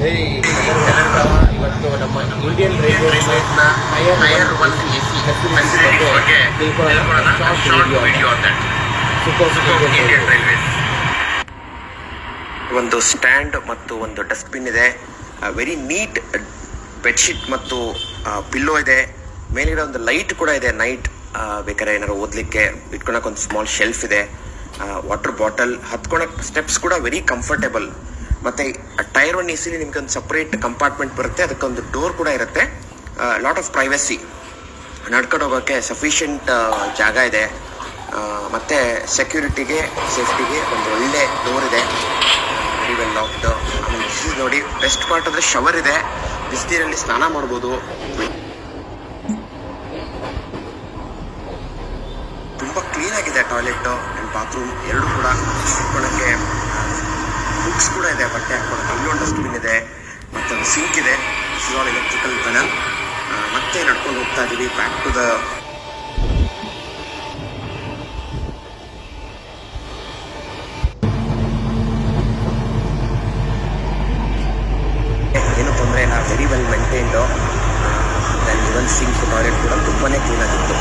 ಇವತ್ತು ನಮ್ಮ Indian ರೈಲ್ವೇಸ್ನ tyre 1 AC facilities ಬಗ್ಗೆ ತಿಳ್ಕೊಳ್ಳೋಣ. Short video on that. Super Indian railways. ಒಂದು ಸ್ಟ್ಯಾಂಡ್ ಮತ್ತು ಒಂದು ಡಸ್ಟ್ಬಿನ್ ಇದೆ. ವೆರಿ ನೀಟ್ ಬೆಡ್ಶೀಟ್ ಮತ್ತು ಪಿಲ್ಲೋ ಇದೆ. ಮೇಲಿರೋ ಒಂದು ಲೈಟ್ ಕೂಡ ಇದೆ. ನೈಟ್ ಬೇಕಾದ್ರೆ ಏನಾದ್ರು ಓದ್ಲಿಕ್ಕೆ ಇಟ್ಕೊಳಕ್ ಒಂದು ಸ್ಮಾಲ್ ಶೆಲ್ಫ್ ಇದೆ. ವಾಟರ್ ಬಾಟಲ್, ಹತ್ಕೊಳಕ್ ಸ್ಟೆಪ್ಸ್ ಕೂಡ ವೆರಿ ಕಂಫರ್ಟೇಬಲ್. ಮತ್ತೆ ಟೈರ್ 1 AC ನಿಮ್ಗೆ ಒಂದು ಸಪರೇಟ್ ಕಂಪಾರ್ಟ್ಮೆಂಟ್ ಬರುತ್ತೆ. ಅದಕ್ಕೊಂದು ಡೋರ್ ಕೂಡ ಇರುತ್ತೆ. Lot of privacy. ನಡ್ಕೊಂಡು ಹೋಗೋಕೆ ಸಫಿಷಿಯಂಟ್ ಜಾಗ ಇದೆ. ಮತ್ತೆ ಸೆಕ್ಯೂರಿಟಿಗೆ, ಸೇಫ್ಟಿಗೆ ಒಂದು ಒಳ್ಳೆ ಡೋರ್ ಇದೆ. Very well locked. ಆಮೇಲೆ ನೋಡಿ, ಬೆಸ್ಟ್ ಪಾರ್ಟ್ ಅಂದ್ರೆ ಶವರ್ ಇದೆ. ಬಿಸಿನೀರಲ್ಲಿ ಸ್ನಾನ ಮಾಡ್ಬೋದು. ತುಂಬಾ ಕ್ಲೀನ್ ಆಗಿದೆ ಟಾಯ್ಲೆಟ್ ಅಂಡ್ ಬಾತ್ರೂಮ್ ಎರಡು ಕೂಡ. ಇಟ್ಕೊಳಕ್ಕೆ ಬುಕ್ಸ್ ಕೂಡ ಇದೆ, ಬಟ್ಟೆ ಹಾಕೊಳಕ್ಕೆ. ಇಲ್ಲೊಂದು ಡಸ್ಟ್ಬಿನ್ ಇದೆ, ಮತ್ತೊಂದು ಸಿಂಕ್ ಇದೆ. All electrical panel. ಮತ್ತೆ ನಡ್ಕೊಂಡು ಹೋಗ್ತಾ ಇದೀವಿ ಬ್ಯಾಕ್ ಟು ದ ಏನು ತೊಂದರೆ ಇಲ್ಲ. Very well maintained. Even sink toilet ಕೂಡ ತುಂಬಾನೇ ಕ್ಲೀನ್ ಆಗಿತ್ತು.